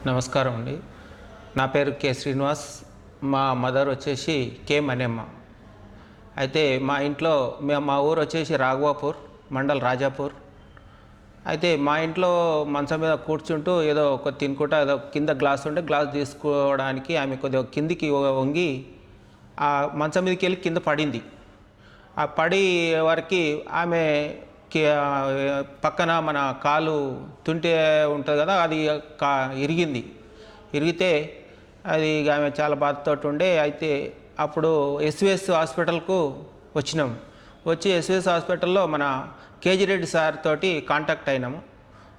నమస్కారం అండి. నా పేరు కె శ్రీనివాస్. మా మదర్ వచ్చేసి కె మణెమ్మ. అయితే మా ఇంట్లో మా ఊరు వచ్చేసి రాఘవాపూర్ మండల్ రాజాపూర్. అయితే మా ఇంట్లో మంచం మీద కూర్చుంటూ ఏదో ఒక తినుకుంటా ఏదో కింద గ్లాస్ ఉంటే గ్లాస్ తీసుకోవడానికి ఆమె కొద్దిగా కిందికి వంగి ఆ మంచం మీదకి వెళ్ళి కింద పడింది. ఆ పడి వరకు ఆమె పక్కన మన కాలు తుంటే ఉంటుంది కదా, అది ఇరిగింది. ఇరిగితే అది ఆమె చాలా బాధతో ఉండే. అయితే అప్పుడు ఎస్విఎస్ హాస్పిటల్కు వచ్చినాం. వచ్చి ఎస్విఎస్ హాస్పిటల్లో మన కేజీ రెడ్డి సార్ తోటి కాంటాక్ట్ అయినాము.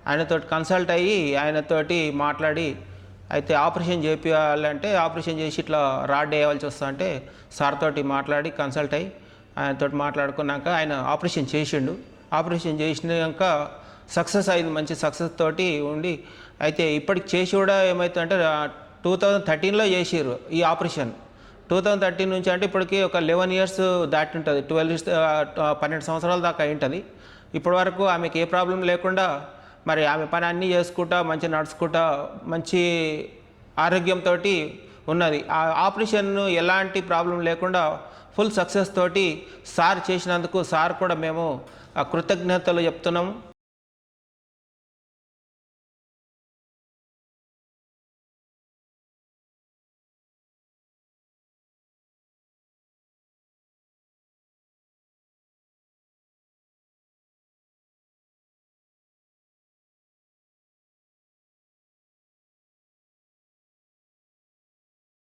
ఆయనతోటి కన్సల్ట్ అయ్యి ఆయనతోటి మాట్లాడి అయితే ఆపరేషన్ చేయించాలంటే ఆపరేషన్ చేసి ఇట్లా రాడ్ వేయవలసి వస్తా అంటే సార్ తోటి మాట్లాడి కన్సల్ట్ అయ్యి ఆయనతో మాట్లాడుకున్నాక ఆయన ఆపరేషన్ చేసిండు. ఆపరేషన్ చేసినాక సక్సెస్ అయింది, మంచి సక్సెస్ తోటి ఉండి. అయితే ఇప్పటికి చేసి కూడా ఏమవుతుందంటే 2013లో చేసిర్రు ఈ ఆపరేషన్. 2013 నుంచి అంటే ఇప్పటికి ఒక 11 ఇయర్స్ దాటి ఉంటుంది, 12 సంవత్సరాల దాకా అయి ఉంటుంది. ఇప్పటి వరకు ఆమెకి ఏ ప్రాబ్లం లేకుండా మరి ఆమె పని అన్నీ చేసుకుంటా మంచి నడుచుకుంటా మంచి ఆరోగ్యంతో ఉన్నది. ఆ ఆపరేషన్ ఎలాంటి ప్రాబ్లం లేకుండా ఫుల్ సక్సెస్ తోటి సార్ చేసినందుకు సార్ కూడా మేము కృతజ్ఞతలు చెప్తున్నాము.